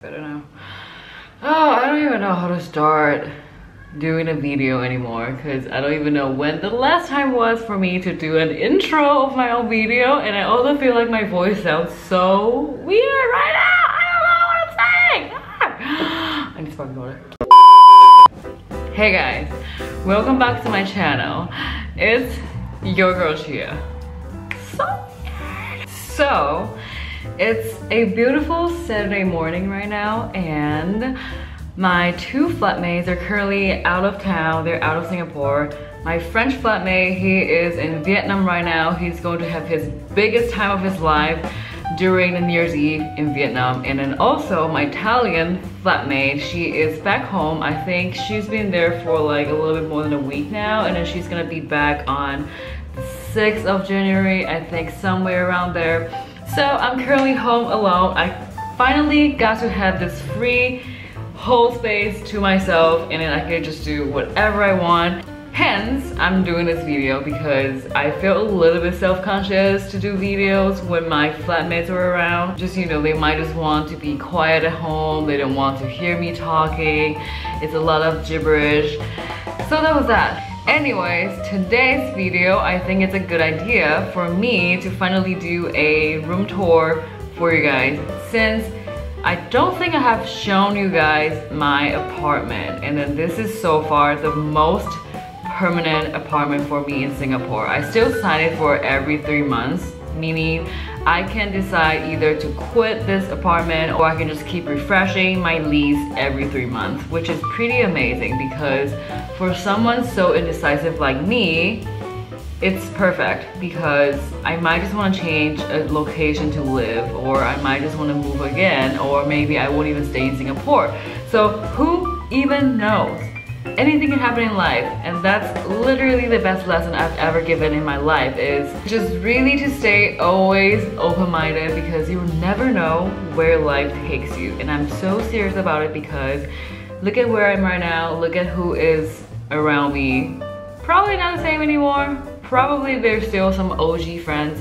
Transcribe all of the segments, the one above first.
I don't know. Oh, I don't even know how to start doing a video anymore because I don't even know when the last time was for me to do an intro of my own video, and I also feel like my voice sounds so weird right now. I don't know what I'm saying. I need sparkling water. Hey guys, welcome back to my channel. It's your girl Chia. So it's a beautiful Saturday morning right now, and my two flatmates are currently out of town. They're out of Singapore. My French flatmate, he is in Vietnam right now. He's going to have his biggest time of his life during the New Year's Eve in Vietnam. And then also my Italian flatmate, she is back home. I think she's been there for like a little bit more than a week now, and then she's gonna be back on the 6th of January, I think, somewhere around there. So I'm currently home alone. I finally got to have this free whole space to myself, and then I can just do whatever I want. Hence, I'm doing this video because I feel a little bit self-conscious to do videos when my flatmates are around. Just, you know, they might just want to be quiet at home. They don't want to hear me talking. It's a lot of gibberish. So that was that. Anyways, today's video, I think it's a good idea for me to finally do a room tour for you guys, since I don't think I have shown you guys my apartment, and then this is so far the most permanent apartment for me in Singapore. I still sign it for every 3 months, meaning I can decide either to quit this apartment or I can just keep refreshing my lease every 3 months, which is pretty amazing because for someone so indecisive like me, it's perfect because I might just want to change a location to live, or I might just want to move again, or maybe I won't even stay in Singapore. So who even knows? Anything can happen in life, and that's literally the best lesson I've ever given in my life, is just really to stay always open-minded, because you never know where life takes you. And I'm so serious about it because look at where I'm right now, look at who is around me. Probably not the same anymore. Probably there's still some OG friends.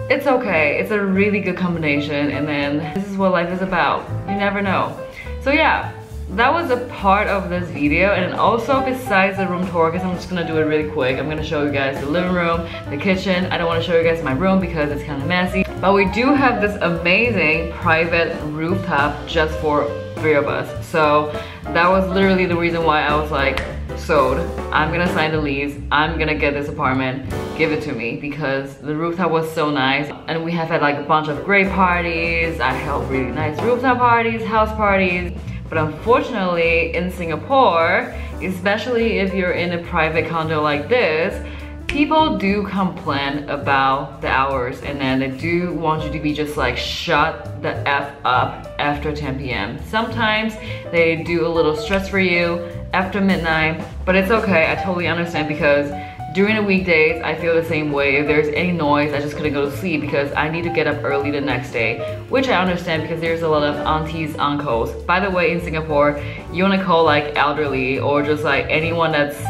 It's okay, it's a really good combination, and then this is what life is about. You never know. So yeah, that was a part of this video. And also, besides the room tour, because I'm just gonna do it really quick, I'm gonna show you guys the living room, the kitchen. I don't want to show you guys my room because it's kind of messy, but we do have this amazing private rooftop just for 3 of us. So that was literally the reason why I was like, sold. I'm gonna sign the lease. I'm gonna get this apartment. Give it to me, because the rooftop was so nice, and we have had like a bunch of great parties. I held really nice rooftop parties, house parties. But unfortunately, in Singapore, especially if you're in a private condo like this, people do complain about the hours, and then they do want you to be just like shut the F up after 10 p.m. Sometimes they do a little stress for you after midnight, but it's okay. I totally understand, because during the weekdays, I feel the same way. If there's any noise, I just couldn't go to sleep because I need to get up early the next day, which I understand because there's a lot of aunties, uncles. By the way, in Singapore, you wanna call like elderly or just like anyone that's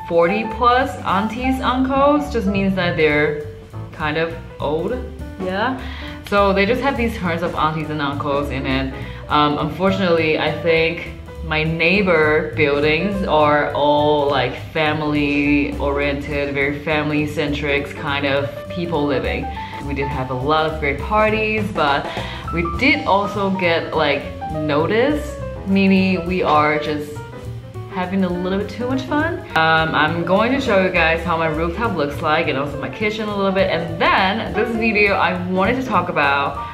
40 plus, aunties, uncles, just means that they're kind of old, yeah? So they just have these terms of aunties and uncles, and then unfortunately, I think my neighbor buildings are all like family oriented, very family centric kind of people living. We did have a lot of great parties, but we did also get like notice, meaning we are just having a little bit too much fun. I'm going to show you guys how my rooftop looks like, and also my kitchen a little bit. And then this video, I wanted to talk about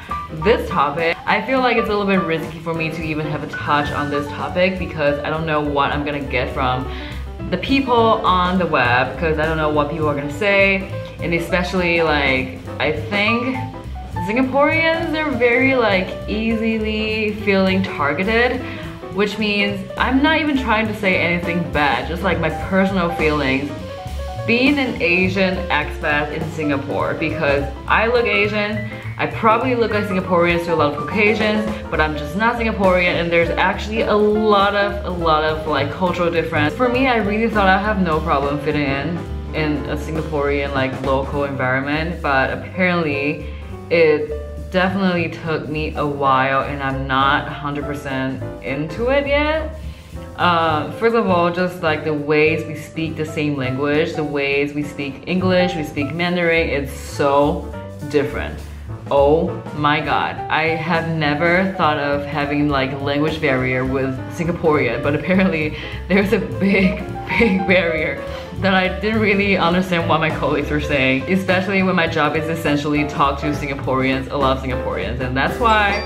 this topic. I feel like it's a little bit risky for me to even have a touch on this topic because I don't know what I'm gonna get from the people on the web, because I don't know what people are gonna say. And especially, like, I think Singaporeans are very like easily feeling targeted, which means I'm not even trying to say anything bad, just like my personal feelings being an Asian expat in Singapore, because I look Asian. I probably look like Singaporeans to a lot of Caucasians, but I'm just not Singaporean, and there's actually a lot of like cultural difference. For me, I really thought I have no problem fitting in a Singaporean like local environment, but apparently it definitely took me a while and I'm not 100% into it yet. First of all, just like the ways we speak the same language, the ways we speak English, we speak Mandarin, it's so different. Oh my god, I have never thought of having like language barrier with Singaporean, but apparently there's a big barrier that I didn't really understand what my colleagues were saying, especially when my job is essentially talk to Singaporeans, a lot of Singaporeans, and that's why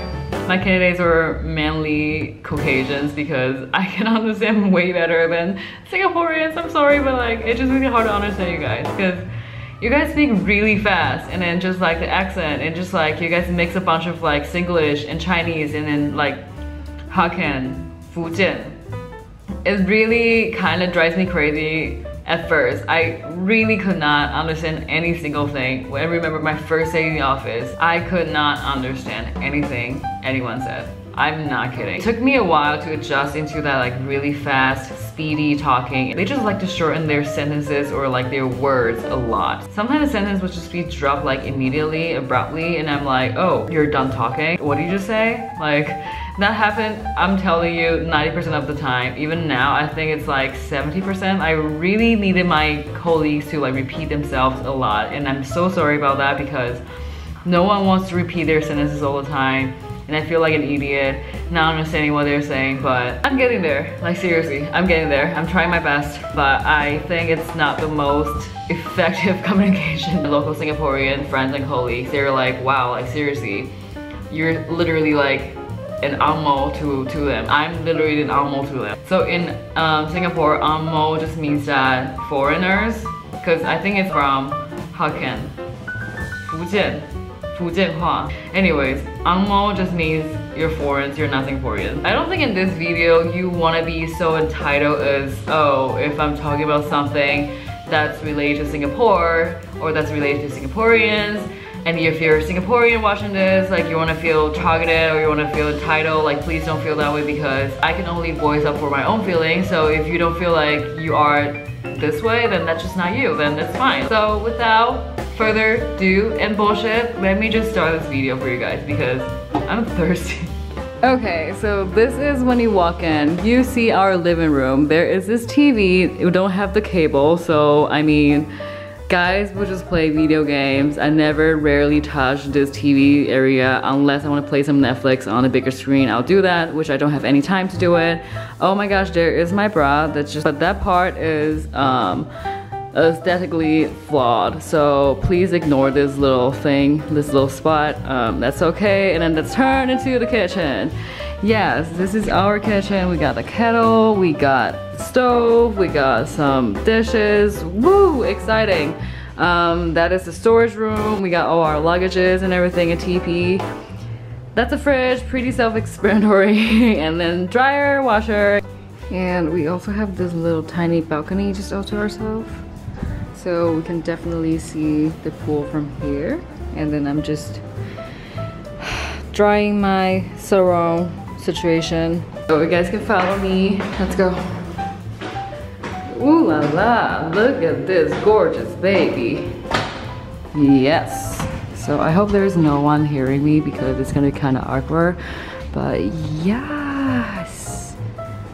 my candidates were mainly Caucasians, because I can understand way better than Singaporeans. I'm sorry, but like it's just really hard to understand you guys, because you guys speak really fast, and then just like the accent, and just like you guys mix a bunch of like Singlish and Chinese, and then like Hokkien, Fujian. It really kind of drives me crazy at first. I really could not understand any single thing. When I remember my first day in the office, I could not understand anything anyone said. I'm not kidding. It took me a while to adjust into that like really fast, speedy talking. They just like to shorten their sentences or like their words a lot. Sometimes a sentence would just be dropped like immediately, abruptly, and I'm like, oh, you're done talking? What did you just say? Like, that happened, I'm telling you, 90% of the time. Even now, I think it's like 70%. I really needed my colleagues to like repeat themselves a lot, and I'm so sorry about that, because no one wants to repeat their sentences all the time. And I feel like an idiot, not understanding what they're saying, but I'm getting there. Like seriously, I'm getting there. I'm trying my best, but I think it's not the most effective communication. Local Singaporean friends and colleagues, they're like, wow, like seriously, you're literally like an angmo to them. I'm literally an angmo to them. So in Singapore, angmo just means that foreigners, because I think it's from Hokkien, Fujian Hua. Anyways, angmo just means you're foreigners, you're not Singaporean. I don't think in this video you want to be so entitled as, oh, if I'm talking about something that's related to Singapore or that's related to Singaporeans, and if you're Singaporean watching this, like you want to feel targeted or you want to feel entitled, like please don't feel that way, because I can only voice up for my own feelings. So if you don't feel like you are this way, then that's just not you, then that's fine. So without further ado and bullshit, let me just start this video for you guys, because I'm thirsty. Okay, so this is when you walk in, you see our living room. There is this TV, we don't have the cable, so I mean, guys will just play video games. I never rarely touch this TV area unless I want to play some Netflix on a bigger screen. I'll do that, which I don't have any time to do it. Oh my gosh, there is my bra. That's just, but that part is aesthetically flawed, so please ignore this little thing, this little spot. That's okay. And then let's turn into the kitchen. Yes, this is our kitchen. We got the kettle, we got stove, we got some dishes. Woo, exciting. That is the storage room. We got all our luggages and everything in TP. That's a fridge, pretty self-explanatory. And then dryer, washer. And we also have this little tiny balcony just all to ourselves, so we can definitely see the pool from here. And then I'm just drying my sarong situation. So you guys can follow me. Let's go. Ooh la la, look at this gorgeous baby. Yes. So I hope there's no one hearing me, because it's gonna be kind of awkward. But yes,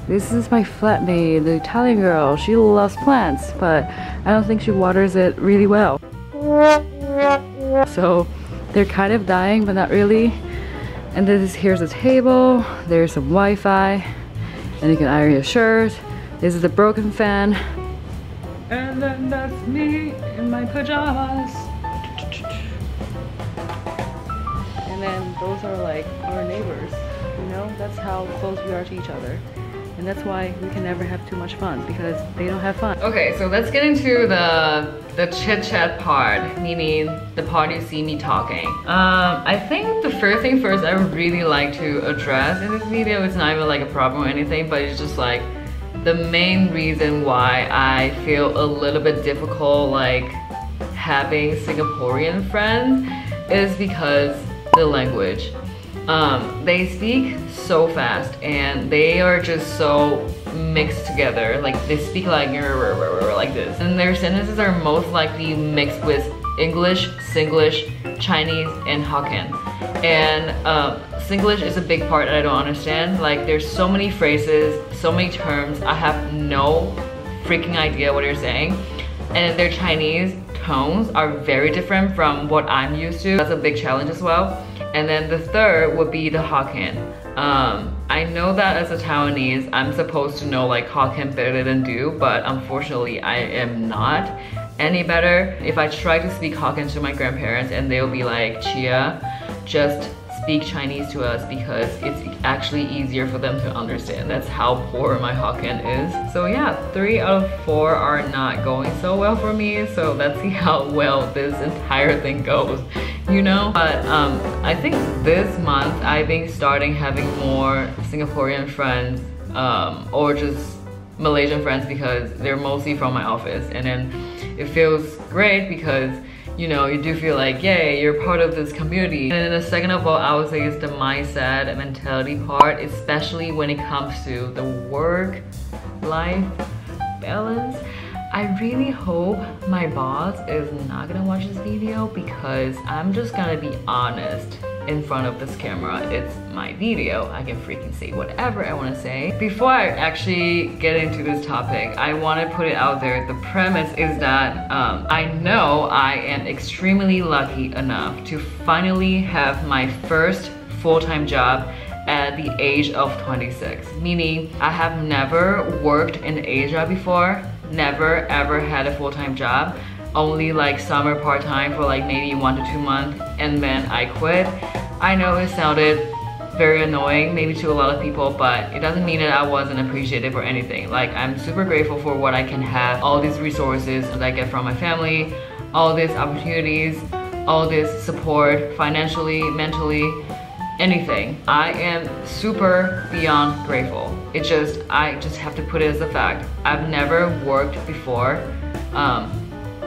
this is my flatmate, the Italian girl. She loves plants, but I don't think she waters it really well. So they're kind of dying, but not really. And here's a table, there's some Wi-Fi, and you can iron your shirt. This is the broken fan. And then that's me in my pajamas. And then those are like our neighbors, you know? That's how close we are to each other. And that's why we can never have too much fun, because they don't have fun. Okay, so let's get into the chit chat part, meaning the part you see me talking. I think the first thing first I would really like to address in this video, it's not even like a problem or anything, but it's just like the main reason why I feel a little bit difficult like having Singaporean friends is because the language. They speak so fast and they are just so mixed together. Like they speak like this, and their sentences are most likely mixed with English, Singlish, Chinese, and Hokkien. And Singlish is a big part that I don't understand. Like there's so many phrases, so many terms, I have no freaking idea what you're saying. And their Chinese tones are very different from what I'm used to. That's a big challenge as well. And then the third would be the Hokkien. I know that as a Taiwanese, I'm supposed to know like Hokkien better than do, but unfortunately I am not any better. If I try to speak Hokkien to my grandparents and they'll be like, Chia, just speak Chinese to us because it's actually easier for them to understand. That's how poor my Hokkien is. So yeah, 3 out of 4 are not going so well for me. So let's see how well this entire thing goes, you know? But I think this month I've been starting having more Singaporean friends or just Malaysian friends because they're mostly from my office. And then it feels great because you know, you do feel like, yay, you're part of this community. And then the second of all, I would say is the mindset and mentality part, especially when it comes to the work-life balance. I really hope my boss is not gonna watch this video because I'm just gonna be honest in front of this camera. It's my video. I can freaking say whatever I want to say. Before I actually get into this topic, I want to put it out there. The premise is that I know I am extremely lucky enough to finally have my first full-time job at the age of 26. Meaning I have never worked in Asia before, never ever had a full-time job. Only like summer part-time for like maybe 1 to 2 months, and then I quit. I know it sounded very annoying maybe to a lot of people, but it doesn't mean that I wasn't appreciative or anything. Like I'm super grateful for what I can have, all these resources that I get from my family, all these opportunities, all this support financially, mentally, anything. I am super beyond grateful. I just have to put it as a fact. I've never worked before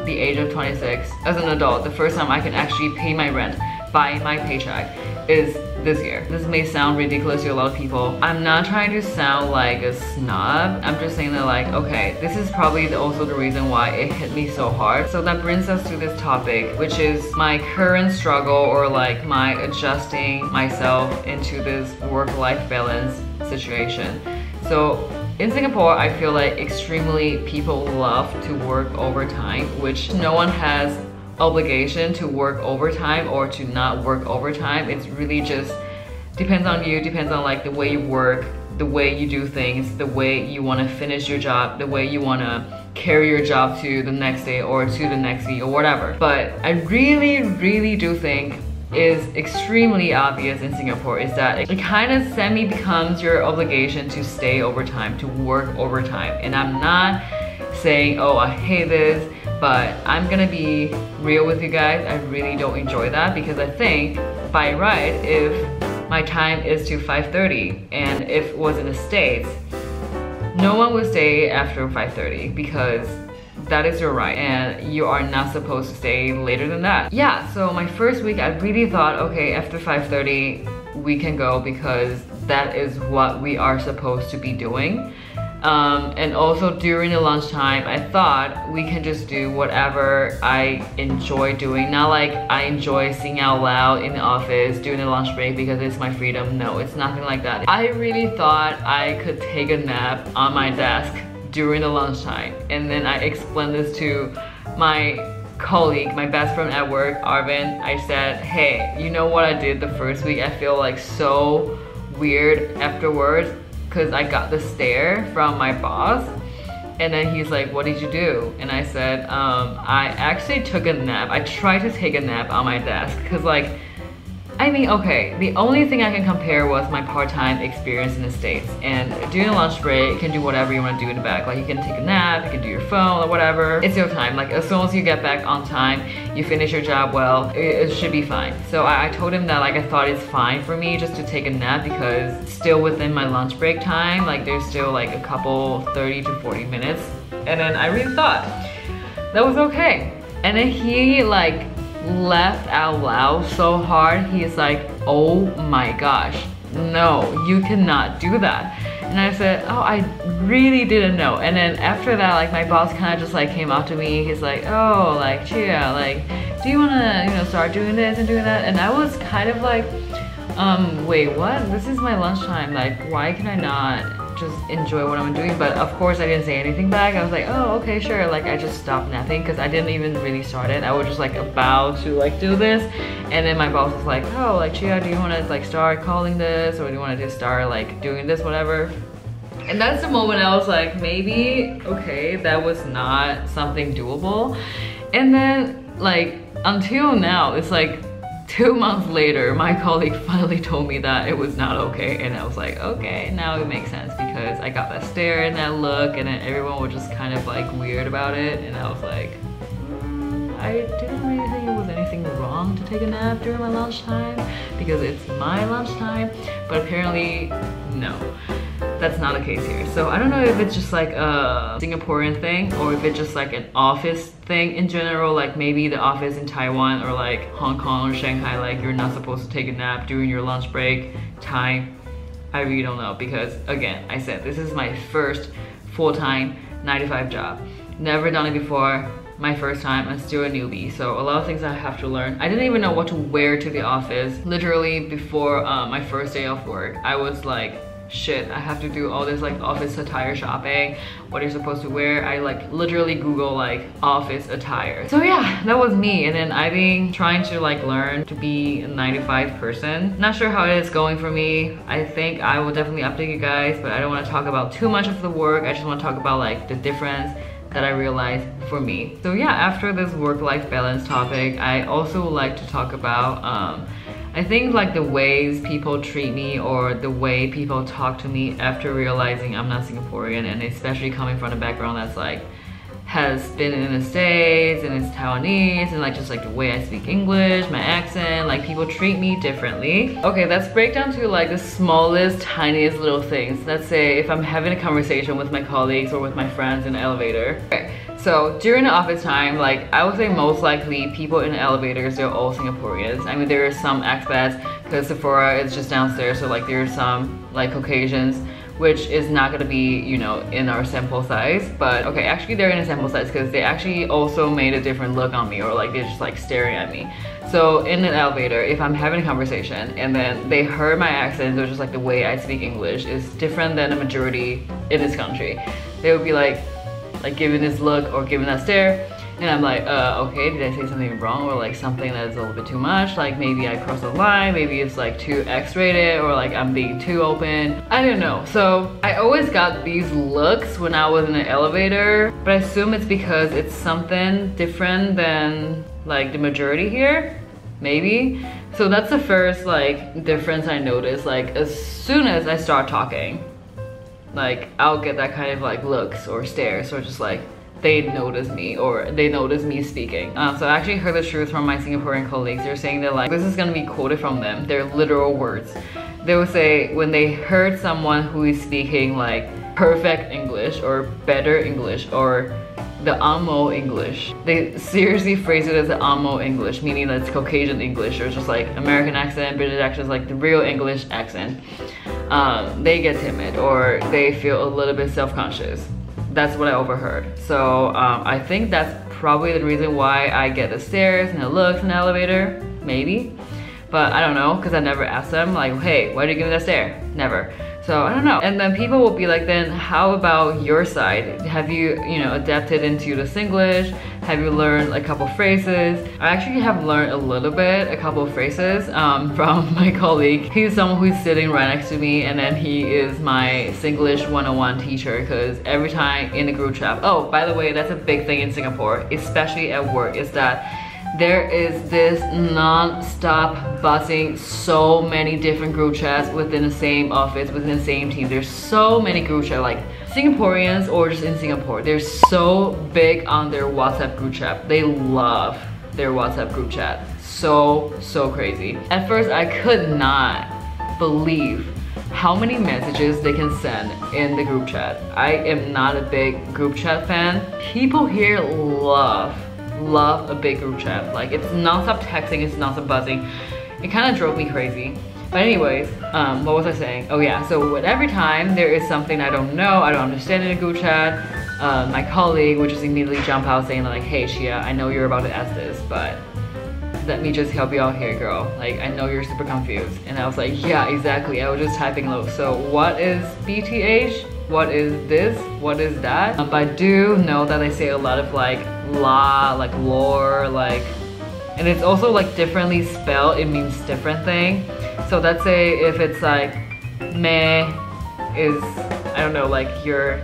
the age of 26 as an adult. The first time I can actually pay my rent by my paycheck is this year. This may sound ridiculous to a lot of people. I'm not trying to sound like a snob. I'm just saying that like, okay, this is probably also the reason why it hit me so hard. So that brings us to this topic, which is my current struggle or like my adjusting myself into this work-life balance situation. So in Singapore, I feel like extremely people love to work overtime, which no one has obligation to work overtime or to not work overtime. It's really just depends on you, depends on like the way you work, the way you do things, the way you want to finish your job, the way you want to carry your job to the next day or to the next week or whatever. But I really do think is extremely obvious in Singapore is that it kind of semi-becomes your obligation to stay overtime, to work overtime. And I'm not saying, oh, I hate this, but I'm gonna be real with you guys. I really don't enjoy that because I think by right, if my time is to 5:30 and if it was in the States, no one would stay after 5:30 because that is your right and you are not supposed to stay later than that. Yeah, so my first week I really thought, okay, after 5:30 we can go because that is what we are supposed to be doing. And also during the lunchtime, I thought we can just do whatever I enjoy doing. Not like I enjoy singing out loud in the office during the lunch break because it's my freedom. No, it's nothing like that. I really thought I could take a nap on my desk during the lunchtime. And then I explained this to my colleague, my best friend at work, Arvin. I said, hey, you know what I did the first week? I feel like so weird afterwards because I got the stare from my boss. And then he's like, what did you do? And I said, I actually took a nap. I tried to take a nap on my desk because like, I mean, okay, the only thing I can compare was my part-time experience in the States. And during a lunch break, you can do whatever you want to do in the back. Like you can take a nap, you can do your phone or whatever. It's your time. Like as soon as you get back on time, you finish your job well, it should be fine. So I told him that like I thought it's fine for me just to take a nap because it's still within my lunch break time. Like there's still like a couple 30 to 40 minutes. And then I really thought that was okay. And then he like laughed out loud so hard. He's like, oh my gosh, no, you cannot do that. And I said, oh, I really didn't know. And then after that, like my boss kind of just like came up to me. He's like, oh, like Chia, like, do you wanna, you know, start doing this and doing that? And I was kind of like, wait, what? This is my lunchtime. Like, why can I not just enjoy what I'm doing? But of course I didn't say anything back. I was like, oh, okay, sure. Like I just stopped napping because I didn't even really start it. I was just like about to like do this. And then my boss was like, oh, like Chia, do you want to like start calling this, or do you want to just start like doing this, whatever? And that's the moment I was like, maybe, okay, that was not something doable. And then like until now, it's like 2 months later, my colleague finally told me that it was not okay, and I was like, okay, now it makes sense, because I got that stare and that look, and then everyone was just kind of like weird about it, and I was like, I didn't really think it was anything wrong to take a nap during my lunchtime because it's my lunchtime, but apparently no. That's not the case here. So I don't know if it's just like a Singaporean thing, or if it's just like an office thing in general, like maybe the office in Taiwan or like Hong Kong or Shanghai, like you're not supposed to take a nap during your lunch break time. I really don't know, because again, I said this is my first full-time 9-to-5 job. Never done it before. My first time, I'm still a newbie, so a lot of things I have to learn. I didn't even know what to wear to the office. Literally before my first day of work, I was like, shit, I have to do all this like office attire shopping, what you're supposed to wear. I like literally Google like office attire. So yeah, that was me. And then I've been trying to like learn to be a 9-to-5 person. Not sure how it is going for me. I think I will definitely update you guys, but I don't want to talk about too much of the work. I just want to talk about like the difference that I realized for me. So yeah, after this work-life balance topic, I also would like to talk about I think like the ways people treat me, or the way people talk to me after realizing I'm not Singaporean, and especially coming from a background that's like has been in the States and it's Taiwanese, and like just like the way I speak English, my accent, like people treat me differently. Okay, let's break down to like the smallest, tiniest little things. Let's say if I'm having a conversation with my colleagues or with my friends in the elevator. Okay, so during the office time, like I would say most likely people in the elevators, they're all Singaporeans. I mean, there are some expats because Sephora is just downstairs, so like there are some like Caucasians, which is not gonna be, you know, in our sample size. But okay, actually they're in a sample size because they actually also made a different look on me, or like they're just like staring at me. So in an elevator, if I'm having a conversation and then they heard my accent, or just like the way I speak English is different than the majority in this country, they would be like giving this look or giving that stare. And I'm like, okay, did I say something wrong, or like something that's a little bit too much? Like maybe I crossed the line, maybe it's like too X-rated, or like I'm being too open. I don't know. So I always got these looks when I was in an elevator, but I assume it's because it's something different than like the majority here, maybe. So that's the first like difference I noticed. Like as soon as I start talking, like I'll get that kind of like looks or stares, or just like they notice me, or they notice me speaking. So I actually heard the truth from my Singaporean colleagues. They're saying that like, this is gonna be quoted from them, their literal words. They would say when they heard someone who is speaking like perfect English or better English or the Amo English, they seriously phrase it as the Amo English, meaning that it's Caucasian English, or just like American accent, British accent, like the real English accent. They get timid, or they feel a little bit self-conscious. That's what I overheard. So I think that's probably the reason why I get the stares and the looks in the elevator, maybe. But I don't know, because I never asked them like, hey, why do you give me that stare? Never. So I don't know. And then people will be like, then how about your side? Have you, adapted into the Singlish? Have you learned a couple phrases? I actually have learned a little bit, a couple of phrases from my colleague. He's someone who's sitting right next to me, and then he is my Singlish 101 teacher, because every time in the group chat, oh, by the way, that's a big thing in Singapore, especially at work, is that there is this non-stop buzzing, so many different group chats within the same office, within the same team. There's so many group chats, like Singaporeans or just in Singapore, they're so big on their WhatsApp group chat. They love their WhatsApp group chat. So crazy. At first, I could not believe how many messages they can send in the group chat. I am not a big group chat fan. People here love a big group chat. Like, it's non-stop texting, it's non-stop buzzing. It kind of drove me crazy. But anyways, what was I saying? Oh yeah, so every time there is something I don't know, I don't understand in a group chat, my colleague would just immediately jump out saying like, hey Chia, I know you're about to ask this, but let me just help you out here, girl. Like, I know you're super confused. And I was like, yeah, exactly. I was just typing low. So what is BTH? What is this? What is that? But I do know that they say a lot of like la, like lore, like, and it's also like differently spelled. It means different thing. So let's say if it's like meh is, I don't know, like you're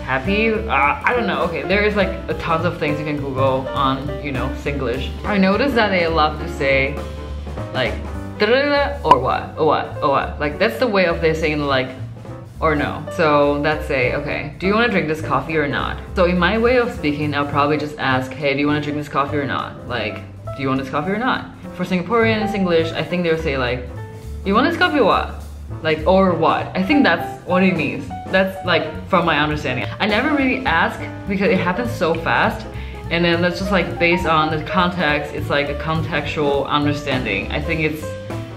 happy? I don't know. Okay, there is like a tons of things you can Google on, you know, Singlish. I noticed that they love to say like or what, or what, or what. Like that's the way of they saying like or no. So let's say, okay, do you want to drink this coffee or not? So in my way of speaking, I'll probably just ask, hey, do you want to drink this coffee or not? Like, do you want this coffee or not? For Singaporean and Singlish, I think they'll say like, you want this coffee or what? Like, or what? I think that's what it means. That's like from my understanding. I never really ask because it happens so fast, and then that's just like based on the context, it's like a contextual understanding. I think it's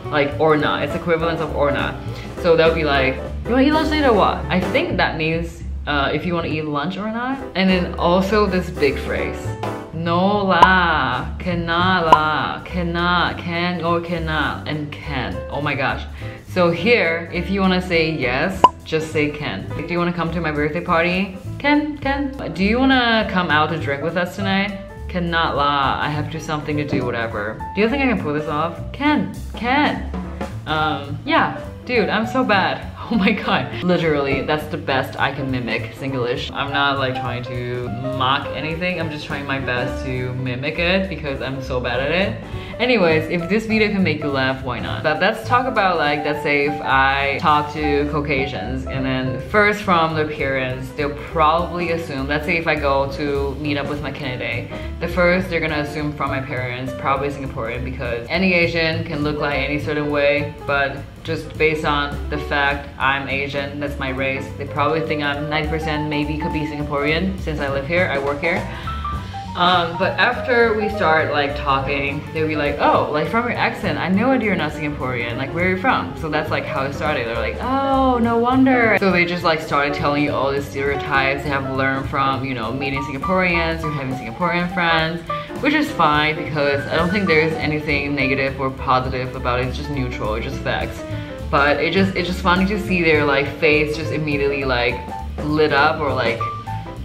like or not. It's equivalent of or not. So that would be like, you wanna eat lunch later or what? I think that means if you wanna eat lunch or not. And then also this big phrase, no la, cannot la, cannot, can or cannot, and can. Oh my gosh. So here, if you wanna say yes, just say can. Do you wanna come to my birthday party? Can. Do you wanna come out to drink with us tonight? Cannot la, I have to something to do, whatever. Do you think I can pull this off? Can. Yeah, dude, I'm so bad. Oh my god. Literally, that's the best I can mimic Singlish. I'm not like trying to mock anything. I'm just trying my best to mimic it because I'm so bad at it. Anyways, if this video can make you laugh, why not? But let's talk about like, let's say if I talk to Caucasians and then first from their appearance, they'll probably assume, let's say if I go to meet up with my candidate, the first they're gonna assume from my parents, probably Singaporean because any Asian can look like any certain way, but just based on the fact I'm Asian, that's my race, they probably think I'm 90% maybe could be Singaporean since I live here, I work here. But after we start like talking, they'll be like, oh, like from your accent, I know you're not Singaporean, like where are you from? So that's like how it started. They're like, oh, no wonder. So they just like started telling you all these stereotypes they have learned from, you know, meeting Singaporeans or having Singaporean friends, which is fine because I don't think there's anything negative or positive about it. It's just neutral, it's just facts. But it's just funny to see their like face just immediately like lit up or like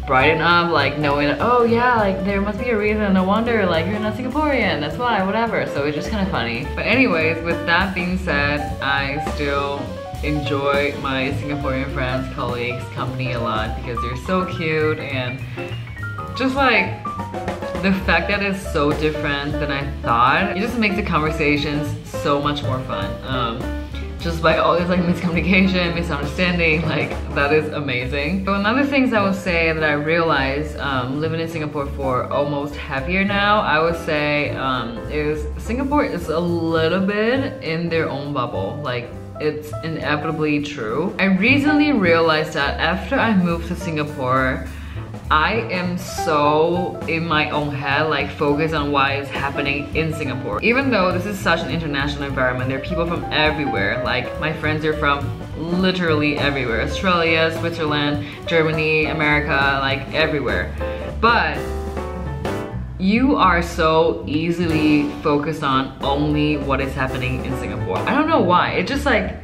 brighten up, like knowing that, oh yeah, like there must be a reason, no wonder, like you're not Singaporean, that's why, whatever. So it's just kind of funny. But anyways, with that being said, I still enjoy my Singaporean friends, colleagues, company a lot because they're so cute and just like the fact that it's so different than I thought, it just makes the conversations so much more fun. Just by all this like miscommunication, misunderstanding, like that is amazing. So another things I would say that I realized living in Singapore for almost half a year now, I would say is Singapore is a little bit in their own bubble. Like it's inevitably true. I recently realized that after I moved to Singapore, I am so in my own head, like focused on what is happening in Singapore. Even though this is such an international environment, there are people from everywhere. Like my friends are from literally everywhere. Australia, Switzerland, Germany, America, like everywhere. But you are so easily focused on only what is happening in Singapore. I don't know why. It's just like,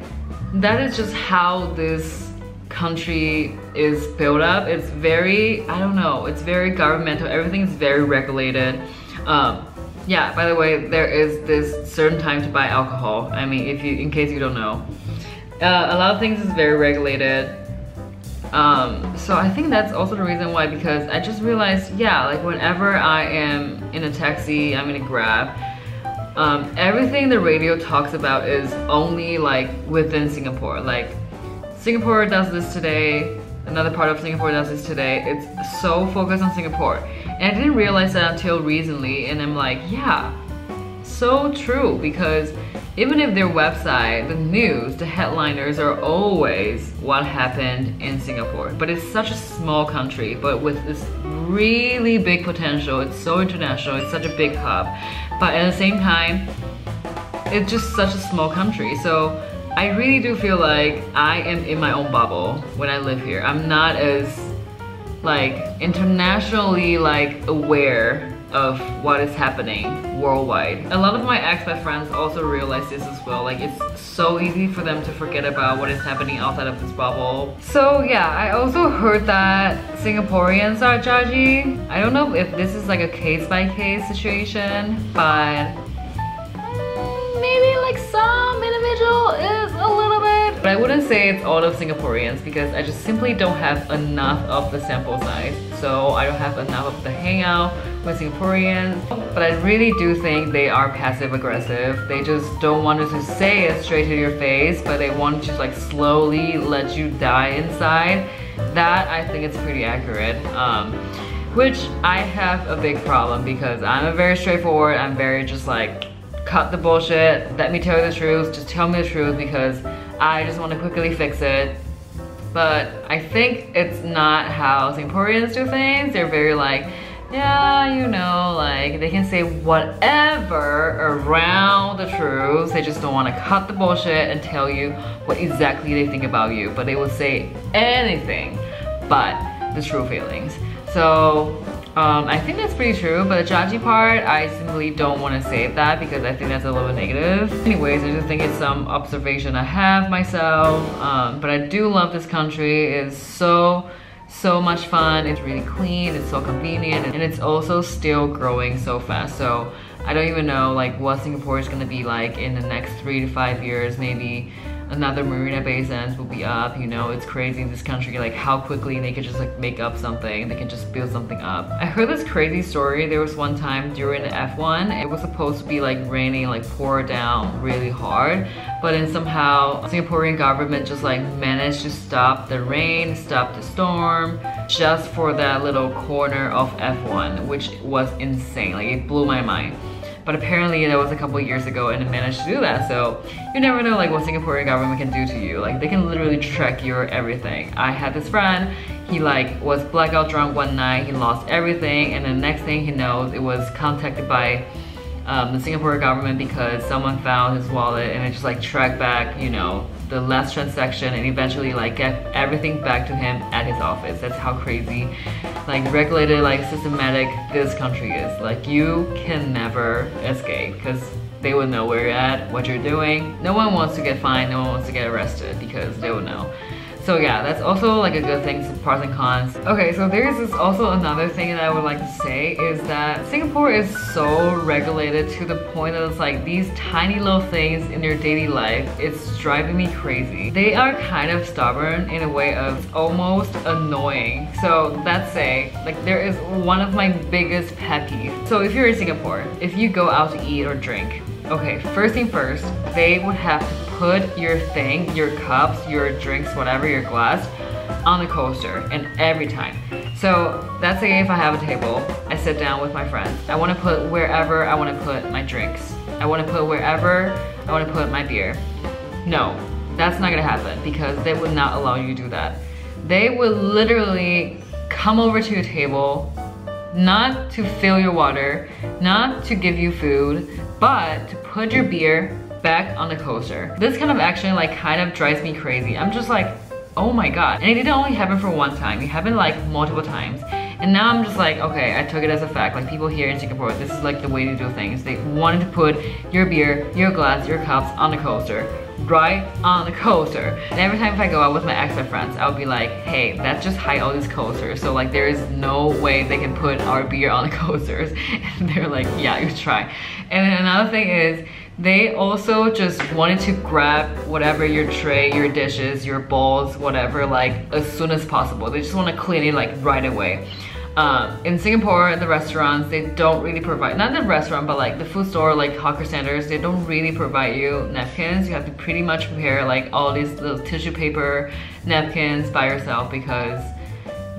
that is just how this country is built up. It's very, I don't know, it's very governmental. Everything is very regulated. Yeah, by the way, there is this certain time to buy alcohol. I mean, if you, in case you don't know. A lot of things is very regulated. So I think that's also the reason why, because I just realized, yeah, like whenever I am in a taxi, I'm in a Grab, everything the radio talks about is only like within Singapore. Like Singapore does this today, another part of Singapore does this today. It's so focused on Singapore. And I didn't realize that until recently, and I'm like, yeah, so true, because even if their website, the news, the headliners are always what happened in Singapore. But it's such a small country, but with this really big potential. It's so international, it's such a big hub. But at the same time, it's just such a small country. So I really do feel like I am in my own bubble when I live here. I'm not as like internationally like aware of what is happening worldwide. A lot of my expat friends also realize this as well. Like it's so easy for them to forget about what is happening outside of this bubble. So yeah, I also heard that Singaporeans are judgy. I don't know if this is like a case-by-case situation, but maybe like some individual is a little bit. But I wouldn't say it's all of Singaporeans because I just simply don't have enough of the sample size. So I don't have enough of the hangout with Singaporeans. But I really do think they are passive aggressive. They just don't want to say it straight to your face, but they want to like slowly let you die inside. That I think it's pretty accurate. Which I have a big problem because I'm a very straightforward, I'm very just like, cut the bullshit, let me tell you the truth, just tell me the truth because I just want to quickly fix it. But I think it's not how Singaporeans do things. They're very like, yeah, you know, like they can say whatever around the truth. They just don't want to cut the bullshit and tell you what exactly they think about you. But they will say anything but the true feelings. So I think that's pretty true, but the judgy part, I simply don't want to say that because I think that's a little bit negative. Anyways, I just think it's some observation I have myself, but I do love this country. It's so much fun. It's really clean, it's so convenient, and it's also still growing so fast. So I don't even know like what Singapore is going to be like in the next 3 to 5 years. Maybe another Marina Bay Sands will be up, you know. It's crazy in this country, like how quickly they could just like make up something, they can just build something up. I heard this crazy story. There was one time during the F1, it was supposed to be like raining, like pour down really hard, but then somehow Singaporean government just like managed to stop the rain, stop the storm, just for that little corner of F1, which was insane. Like it blew my mind. But apparently that was a couple years ago and it managed to do that. So you never know like what Singaporean government can do to you. Like they can literally track your everything. I had this friend, he like was blackout drunk one night, he lost everything, and the next thing he knows, it was contacted by the Singapore government because someone found his wallet and it just like tracked back, you know, the last transaction and eventually like get everything back to him at his office. That's how crazy, like regulated, like systematic this country is. Like you can never escape because they will know where you're at, what you're doing. No one wants to get fined, no one wants to get arrested because they will know. So yeah, that's also like a good thing, some pros and cons. Okay, so there's this also another thing that I would like to say is that Singapore is so regulated to the point that it's like these tiny little things in your daily life, it's driving me crazy. They are kind of stubborn in a way of almost annoying. So let's say, like there is one of my biggest pet peeves. So if you're in Singapore, if you go out to eat or drink, okay, first thing first, they would have to put your thing, your cups, your drinks, whatever, your glass, on the coaster, and every time. So that's like if I have a table, I sit down with my friends. I want to put wherever I want to put my drinks. I want to put wherever I want to put my beer. No, that's not gonna happen because they would not allow you to do that. They will literally come over to your table, not to fill your water, not to give you food, but to put your beer back on the coaster. This kind of action like kind of drives me crazy. I'm just like, oh my god. And it didn't only happen for one time, it happened like multiple times. And now I'm just like, okay, I took it as a fact. Like people here in Singapore, this is like the way to do things. They wanted to put your beer, your glass, your cups on the coaster. Right on the coaster. And every time if I go out with my expat friends, I'll be like, hey, let's just hide all these coasters. So like there is no way they can put our beer on the coasters. And they're like, yeah, you try. And then another thing is, they also just wanted to grab whatever your tray, your dishes, your bowls, whatever, like as soon as possible. They just want to clean it like right away. In Singapore, the restaurants, they don't really provide, not the restaurant, but like the food store, like hawker centers, they don't really provide you napkins. You have to pretty much prepare like all these little tissue paper napkins by yourself because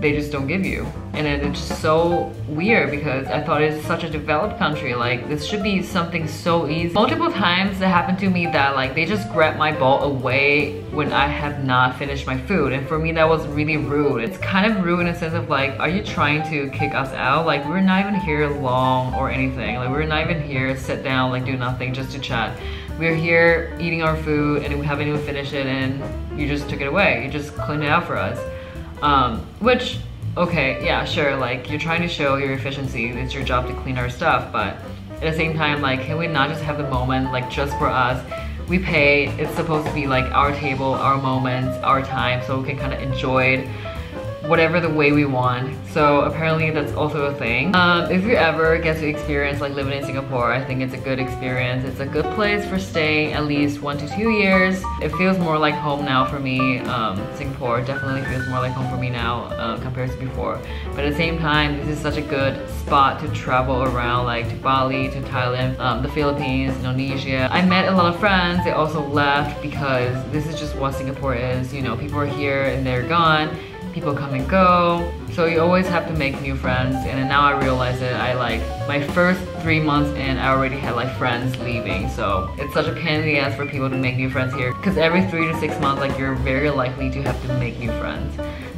they just don't give you. And it's just so weird because I thought it's such a developed country. Like this should be something so easy. Multiple times it happened to me that like they just grabbed my bowl away when I have not finished my food. And for me that was really rude. It's kind of rude in a sense of like, are you trying to kick us out? Like we're not even here long or anything. Like we're not even here sit down, like do nothing just to chat. we're here eating our food and we haven't even finished it and you just took it away. You just cleaned it out for us. Which, okay, yeah, sure, like you're trying to show your efficiency. It's your job to clean our stuff, but at the same time, like, can we not just have the moment, like, just for us? We pay, it's supposed to be like our table, our moments, our time, so we can kind of enjoy it whatever the way we want. So apparently that's also a thing. If you ever get to experience like living in Singapore, I think it's a good experience. It's a good place for staying at least 1 to 2 years. It feels more like home now for me. Singapore definitely feels more like home for me now compared to before. But at the same time, this is such a good spot to travel around, like to Bali, to Thailand, the Philippines, Indonesia. I met a lot of friends. They also left because this is just what Singapore is. You know, people are here and they're gone. People come and go, so you always have to make new friends. And then now I realize that I like my first 3 months in, I already had like friends leaving. So it's such a pain in the ass for people to make new friends here, because every 3 to 6 months, like you're very likely to have to make new friends.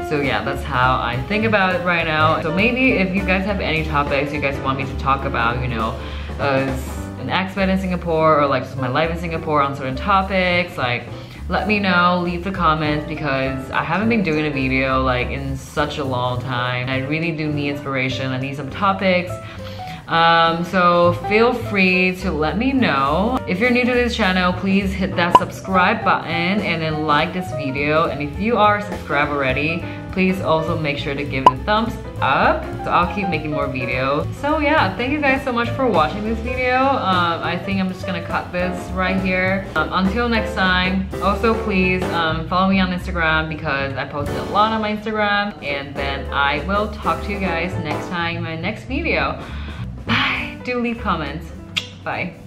So yeah, that's how I think about it right now. So maybe if you guys have any topics you guys want me to talk about, you know, as an expat in Singapore, or like just my life in Singapore on certain topics, like let me know, leave the comments, because I haven't been doing a video like in such a long time. I really do need inspiration. I need some topics. So feel free to let me know. If you're new to this channel, please hit that subscribe button and then like this video. And if you are subscribed already, please also make sure to give it a thumbs up. So I'll keep making more videos. So yeah, thank you guys so much for watching this video. I think I'm just gonna cut this right here. Until next time, also please follow me on Instagram, because I posted a lot on my Instagram. And then I will talk to you guys next time in my next video. Bye. Do leave comments. Bye.